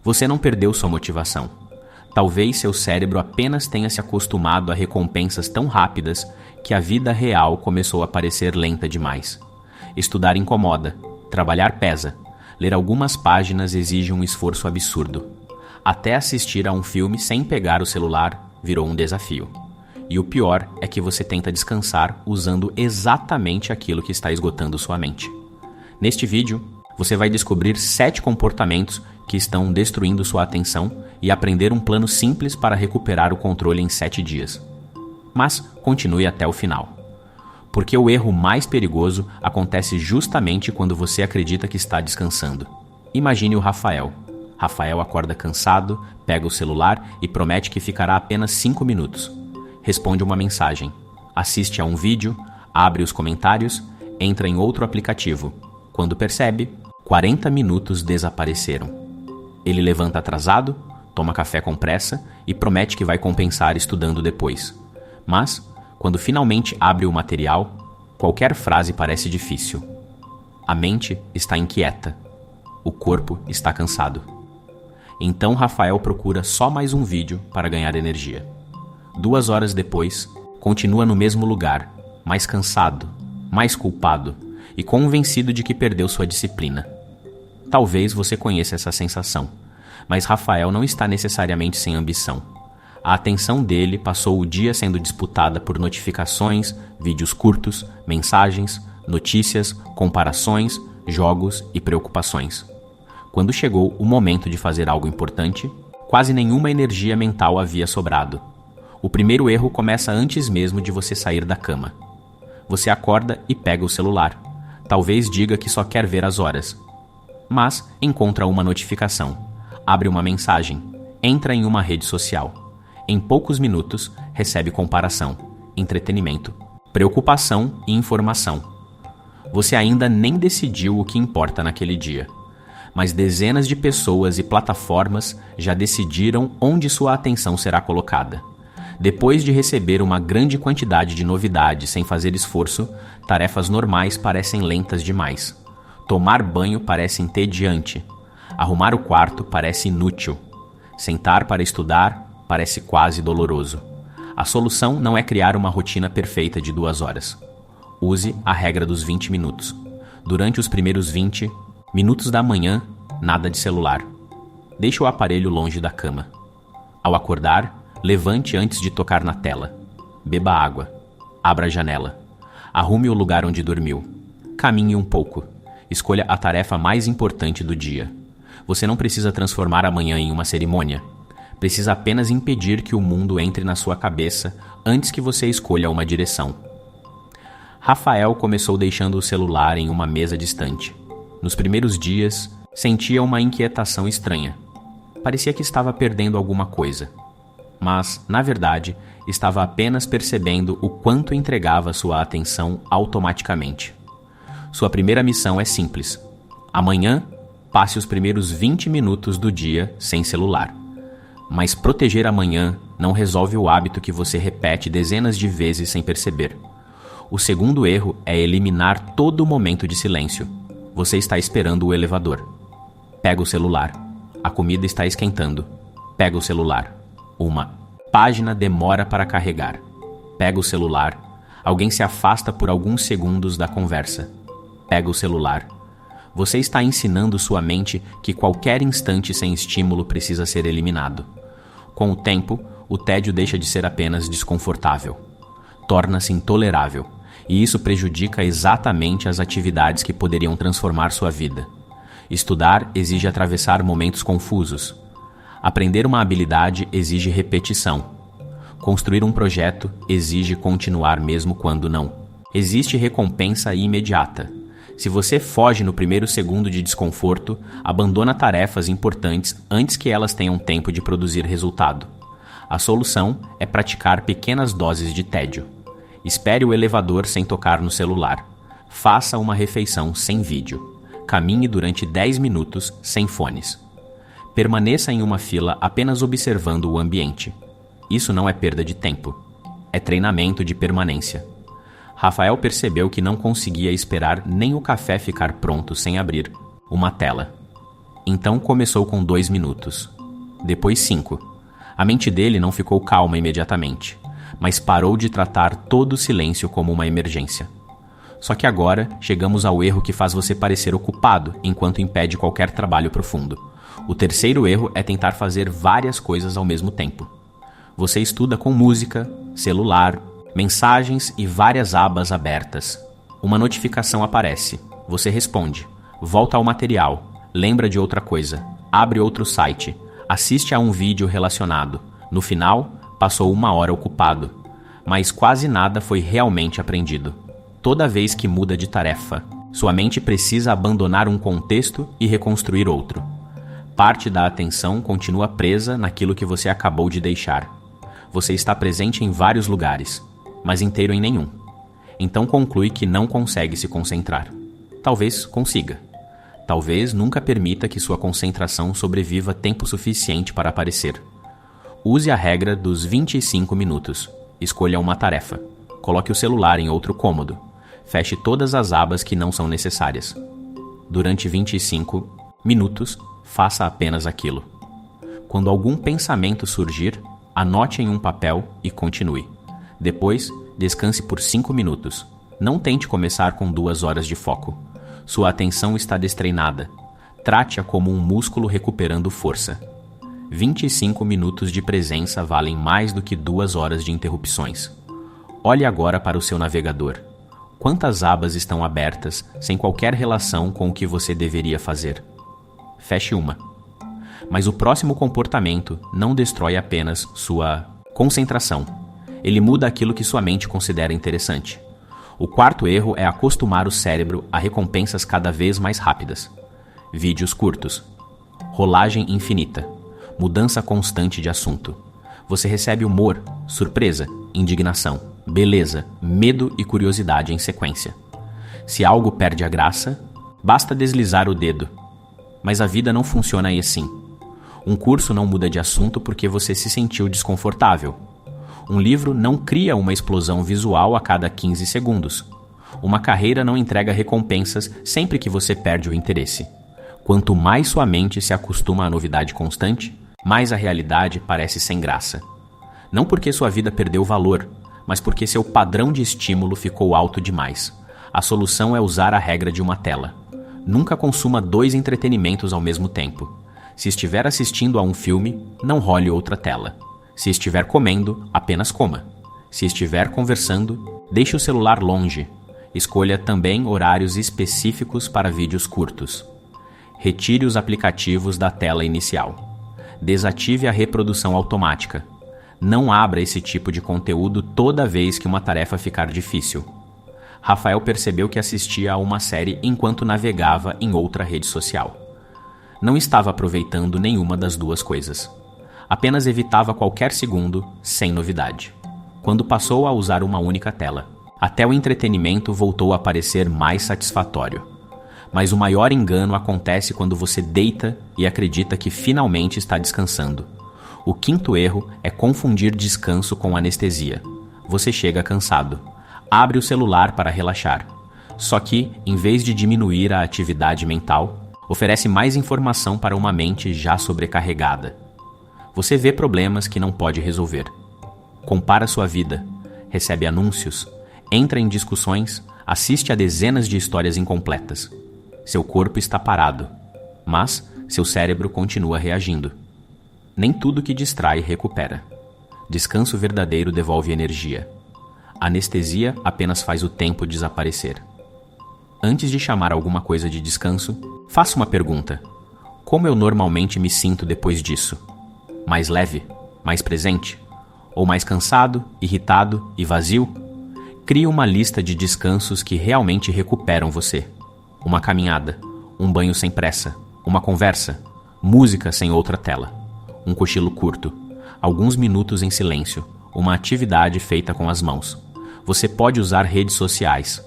Você não perdeu sua motivação. Talvez seu cérebro apenas tenha se acostumado a recompensas tão rápidas que a vida real começou a parecer lenta demais. Estudar incomoda, trabalhar pesa, ler algumas páginas exige um esforço absurdo. Até assistir a um filme sem pegar o celular virou um desafio. E o pior é que você tenta descansar usando exatamente aquilo que está esgotando sua mente. Neste vídeo, você vai descobrir 7 comportamentos que estão destruindo sua atenção e aprender um plano simples para recuperar o controle em 7 dias. Mas continue até o final. Porque o erro mais perigoso acontece justamente quando você acredita que está descansando. Imagine o Rafael. Rafael acorda cansado, pega o celular e promete que ficará apenas 5 minutos. Responde uma mensagem, assiste a um vídeo, abre os comentários, entra em outro aplicativo. Quando percebe, 40 minutos desapareceram. Ele levanta atrasado, toma café com pressa e promete que vai compensar estudando depois. Mas, quando finalmente abre o material, qualquer frase parece difícil. A mente está inquieta. O corpo está cansado. Então Rafael procura só mais um vídeo para ganhar energia. 2 horas depois, continua no mesmo lugar, mais cansado, mais culpado e convencido de que perdeu sua disciplina. Talvez você conheça essa sensação, mas Rafael não está necessariamente sem ambição. A atenção dele passou o dia sendo disputada por notificações, vídeos curtos, mensagens, notícias, comparações, jogos e preocupações. Quando chegou o momento de fazer algo importante, quase nenhuma energia mental havia sobrado. O primeiro erro começa antes mesmo de você sair da cama. Você acorda e pega o celular. Talvez diga que só quer ver as horas. Mas encontra uma notificação, abre uma mensagem, entra em uma rede social. Em poucos minutos, recebe comparação, entretenimento, preocupação e informação. Você ainda nem decidiu o que importa naquele dia, mas dezenas de pessoas e plataformas já decidiram onde sua atenção será colocada. Depois de receber uma grande quantidade de novidades sem fazer esforço, tarefas normais parecem lentas demais. Tomar banho parece entediante. Arrumar o quarto parece inútil. Sentar para estudar parece quase doloroso. A solução não é criar uma rotina perfeita de 2 horas. Use a regra dos 20 minutos. Durante os primeiros 20 minutos da manhã, nada de celular. Deixe o aparelho longe da cama. Ao acordar, levante antes de tocar na tela. Beba água. Abra a janela. Arrume o lugar onde dormiu. Caminhe um pouco. Escolha a tarefa mais importante do dia. Você não precisa transformar amanhã em uma cerimônia. Precisa apenas impedir que o mundo entre na sua cabeça antes que você escolha uma direção. Rafael começou deixando o celular em uma mesa distante. Nos primeiros dias, sentia uma inquietação estranha. Parecia que estava perdendo alguma coisa. Mas, na verdade, estava apenas percebendo o quanto entregava sua atenção automaticamente. Sua primeira missão é simples. Amanhã, passe os primeiros 20 minutos do dia sem celular. Mas proteger amanhã não resolve o hábito que você repete dezenas de vezes sem perceber. O segundo erro é eliminar todo momento de silêncio. Você está esperando o elevador. Pega o celular. A comida está esquentando. Pega o celular. Uma página demora para carregar. Pega o celular. Alguém se afasta por alguns segundos da conversa. Pega o celular. Você está ensinando sua mente que qualquer instante sem estímulo precisa ser eliminado. Com o tempo, o tédio deixa de ser apenas desconfortável. Torna-se intolerável, e isso prejudica exatamente as atividades que poderiam transformar sua vida. Estudar exige atravessar momentos confusos. Aprender uma habilidade exige repetição. Construir um projeto exige continuar mesmo quando não. Existe recompensa imediata. Se você foge no primeiro segundo de desconforto, abandona tarefas importantes antes que elas tenham tempo de produzir resultado. A solução é praticar pequenas doses de tédio. Espere o elevador sem tocar no celular. Faça uma refeição sem vídeo. Caminhe durante 10 minutos sem fones. Permaneça em uma fila apenas observando o ambiente. Isso não é perda de tempo. É treinamento de permanência. Rafael percebeu que não conseguia esperar nem o café ficar pronto sem abrir uma tela. Então começou com 2 minutos. Depois 5. A mente dele não ficou calma imediatamente, mas parou de tratar todo o silêncio como uma emergência. Só que agora chegamos ao erro que faz você parecer ocupado enquanto impede qualquer trabalho profundo. O terceiro erro é tentar fazer várias coisas ao mesmo tempo. Você estuda com música, celular, mensagens e várias abas abertas. Uma notificação aparece. Você responde. Volta ao material. Lembra de outra coisa. Abre outro site. Assiste a um vídeo relacionado. No final, passou 1 hora ocupado. Mas quase nada foi realmente aprendido. Toda vez que muda de tarefa, sua mente precisa abandonar um contexto e reconstruir outro. Parte da atenção continua presa naquilo que você acabou de deixar. Você está presente em vários lugares, mas inteiro em nenhum. Então conclui que não consegue se concentrar. Talvez consiga. Talvez nunca permita que sua concentração sobreviva tempo suficiente para aparecer. Use a regra dos 25 minutos. Escolha uma tarefa. Coloque o celular em outro cômodo. Feche todas as abas que não são necessárias. Durante 25 minutos, faça apenas aquilo. Quando algum pensamento surgir, anote em um papel e continue. Depois, descanse por 5 minutos. Não tente começar com 2 horas de foco. Sua atenção está destreinada. Trate-a como um músculo recuperando força. 25 minutos de presença valem mais do que 2 horas de interrupções. Olhe agora para o seu navegador. Quantas abas estão abertas sem qualquer relação com o que você deveria fazer? Feche uma. Mas o próximo comportamento não destrói apenas sua concentração. Ele muda aquilo que sua mente considera interessante. O quarto erro é acostumar o cérebro a recompensas cada vez mais rápidas. Vídeos curtos. Rolagem infinita. Mudança constante de assunto. Você recebe humor, surpresa, indignação, beleza, medo e curiosidade em sequência. Se algo perde a graça, basta deslizar o dedo. Mas a vida não funciona assim. Um curso não muda de assunto porque você se sentiu desconfortável. Um livro não cria uma explosão visual a cada 15 segundos. Uma carreira não entrega recompensas sempre que você perde o interesse. Quanto mais sua mente se acostuma à novidade constante, mais a realidade parece sem graça. Não porque sua vida perdeu valor, mas porque seu padrão de estímulo ficou alto demais. A solução é usar a regra de uma tela. Nunca consuma 2 entretenimentos ao mesmo tempo. Se estiver assistindo a um filme, não role outra tela. Se estiver comendo, apenas coma. Se estiver conversando, deixe o celular longe. Escolha também horários específicos para vídeos curtos. Retire os aplicativos da tela inicial. Desative a reprodução automática. Não abra esse tipo de conteúdo toda vez que uma tarefa ficar difícil. Rafael percebeu que assistia a uma série enquanto navegava em outra rede social. Não estava aproveitando nenhuma das duas coisas. Apenas evitava qualquer segundo, sem novidade. Quando passou a usar uma única tela, até o entretenimento voltou a parecer mais satisfatório. Mas o maior engano acontece quando você deita e acredita que finalmente está descansando. O quinto erro é confundir descanso com anestesia. Você chega cansado. Abre o celular para relaxar. Só que, em vez de diminuir a atividade mental, oferece mais informação para uma mente já sobrecarregada. Você vê problemas que não pode resolver. Compara sua vida, recebe anúncios, entra em discussões, assiste a dezenas de histórias incompletas. Seu corpo está parado, mas seu cérebro continua reagindo. Nem tudo que distrai recupera. Descanso verdadeiro devolve energia. Anestesia apenas faz o tempo desaparecer. Antes de chamar alguma coisa de descanso, faça uma pergunta. Como eu normalmente me sinto depois disso? Mais leve? Mais presente? Ou mais cansado, irritado e vazio? Crie uma lista de descansos que realmente recuperam você. Uma caminhada, um banho sem pressa, uma conversa, música sem outra tela, um cochilo curto, alguns minutos em silêncio, uma atividade feita com as mãos. Você pode usar redes sociais,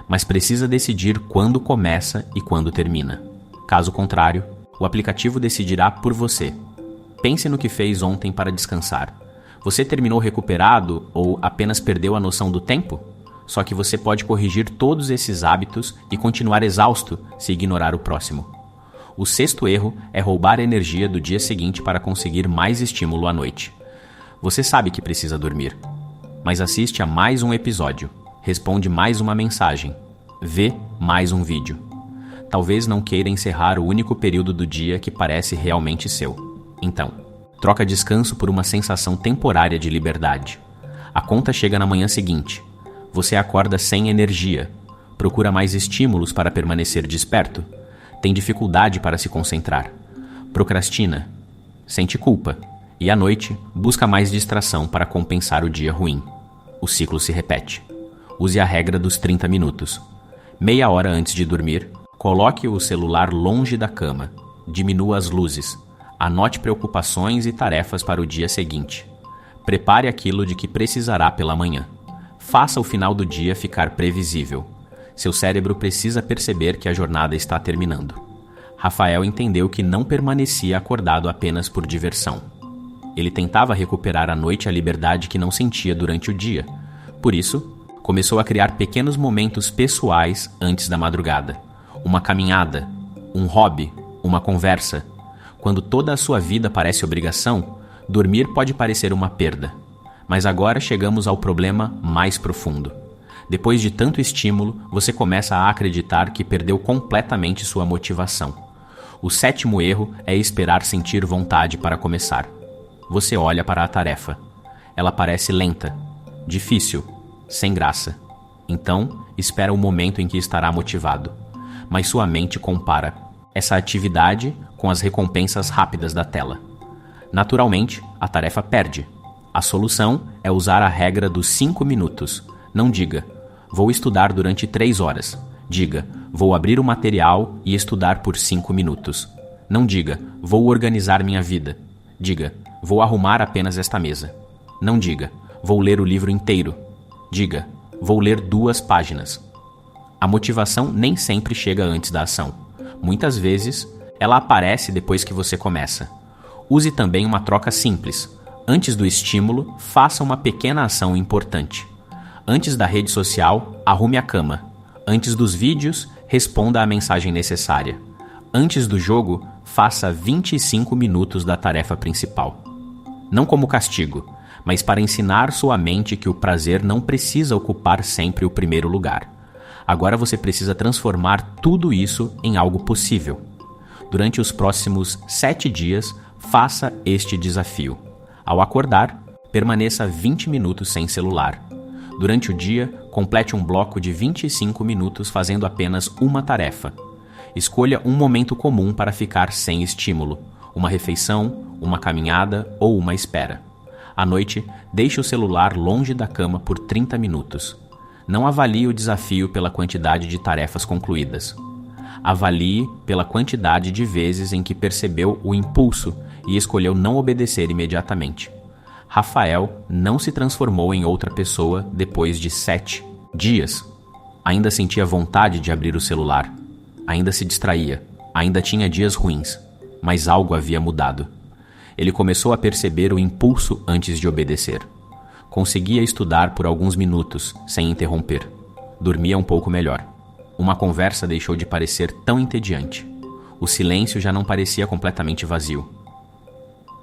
mas precisa decidir quando começa e quando termina. Caso contrário, o aplicativo decidirá por você. Pense no que fez ontem para descansar. Você terminou recuperado ou apenas perdeu a noção do tempo? Só que você pode corrigir todos esses hábitos e continuar exausto se ignorar o próximo. O sexto erro é roubar a energia do dia seguinte para conseguir mais estímulo à noite. Você sabe que precisa dormir, mas assiste a mais um episódio, responde mais uma mensagem, vê mais um vídeo. Talvez não queira encerrar o único período do dia que parece realmente seu. Então, troca descanso por uma sensação temporária de liberdade. A conta chega na manhã seguinte. Você acorda sem energia. Procura mais estímulos para permanecer desperto. Tem dificuldade para se concentrar. Procrastina. Sente culpa. E à noite, busca mais distração para compensar o dia ruim. O ciclo se repete. Use a regra dos 30 minutos. Meia hora antes de dormir, coloque o celular longe da cama. Diminua as luzes. Anote preocupações e tarefas para o dia seguinte. Prepare aquilo de que precisará pela manhã. Faça o final do dia ficar previsível. Seu cérebro precisa perceber que a jornada está terminando. Rafael entendeu que não permanecia acordado apenas por diversão. Ele tentava recuperar à noite a liberdade que não sentia durante o dia. Por isso, começou a criar pequenos momentos pessoais antes da madrugada. Uma caminhada, um hobby, uma conversa. Quando toda a sua vida parece obrigação, dormir pode parecer uma perda. Mas agora chegamos ao problema mais profundo. Depois de tanto estímulo, você começa a acreditar que perdeu completamente sua motivação. O sétimo erro é esperar sentir vontade para começar. Você olha para a tarefa. Ela parece lenta, difícil, sem graça. Então, espera o momento em que estará motivado. Mas sua mente compara essa atividade com as recompensas rápidas da tela. Naturalmente, a tarefa perde. A solução é usar a regra dos 5 minutos. Não diga, vou estudar durante 3 horas. Diga, vou abrir o material e estudar por 5 minutos. Não diga, vou organizar minha vida. Diga, vou arrumar apenas esta mesa. Não diga, vou ler o livro inteiro. Diga, vou ler 2 páginas. A motivação nem sempre chega antes da ação. Muitas vezes, ela aparece depois que você começa. Use também uma troca simples. Antes do estímulo, faça uma pequena ação importante. Antes da rede social, arrume a cama. Antes dos vídeos, responda à mensagem necessária. Antes do jogo, faça 25 minutos da tarefa principal. Não como castigo, mas para ensinar sua mente que o prazer não precisa ocupar sempre o primeiro lugar. Agora você precisa transformar tudo isso em algo possível. Durante os próximos 7 dias, faça este desafio. Ao acordar, permaneça 20 minutos sem celular. Durante o dia, complete um bloco de 25 minutos fazendo apenas uma tarefa. Escolha um momento comum para ficar sem estímulo, uma refeição, uma caminhada ou uma espera. À noite, deixe o celular longe da cama por 30 minutos. Não avalie o desafio pela quantidade de tarefas concluídas. Avalie pela quantidade de vezes em que percebeu o impulso e escolheu não obedecer imediatamente. Rafael não se transformou em outra pessoa depois de 7 dias. Ainda sentia vontade de abrir o celular. Ainda se distraía. Ainda tinha dias ruins. Mas algo havia mudado. Ele começou a perceber o impulso antes de obedecer. Conseguia estudar por alguns minutos, sem interromper. Dormia um pouco melhor. Uma conversa deixou de parecer tão entediante. O silêncio já não parecia completamente vazio.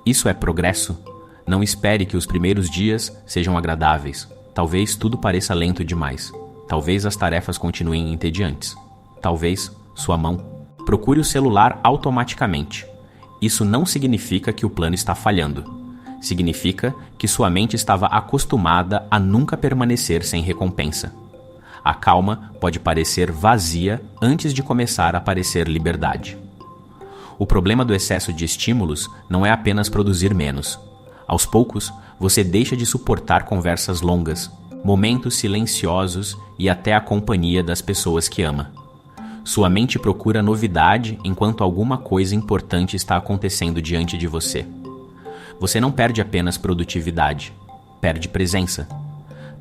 Isso é progresso? Não espere que os primeiros dias sejam agradáveis. Talvez tudo pareça lento demais. Talvez as tarefas continuem entediantes. Talvez sua mão. Procure o celular automaticamente. Isso não significa que o plano está falhando. Significa que sua mente estava acostumada a nunca permanecer sem recompensa. A calma pode parecer vazia antes de começar a parecer liberdade. O problema do excesso de estímulos não é apenas produzir menos. Aos poucos, você deixa de suportar conversas longas, momentos silenciosos e até a companhia das pessoas que ama. Sua mente procura novidade enquanto alguma coisa importante está acontecendo diante de você. Você não perde apenas produtividade, perde presença.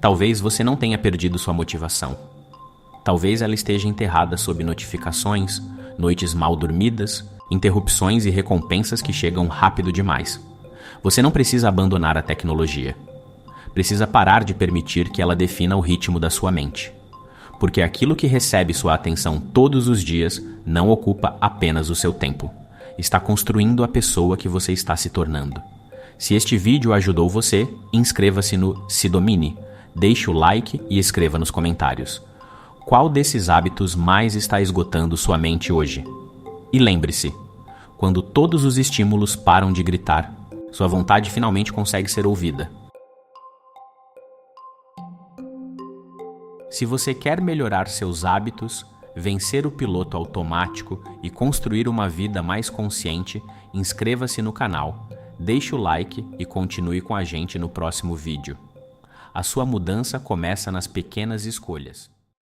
Talvez você não tenha perdido sua motivação. Talvez ela esteja enterrada sob notificações, noites mal dormidas, interrupções e recompensas que chegam rápido demais. Você não precisa abandonar a tecnologia. Precisa parar de permitir que ela defina o ritmo da sua mente. porque aquilo que recebe sua atenção todos os dias não ocupa apenas o seu tempo. Está construindo a pessoa que você está se tornando. Se este vídeo ajudou você, inscreva-se no Se Domine, deixe o like e escreva nos comentários. Qual desses hábitos mais está esgotando sua mente hoje? E lembre-se, quando todos os estímulos param de gritar, sua vontade finalmente consegue ser ouvida. Se você quer melhorar seus hábitos, vencer o piloto automático e construir uma vida mais consciente, inscreva-se no canal, deixe o like e continue com a gente no próximo vídeo. A sua mudança começa nas pequenas escolhas.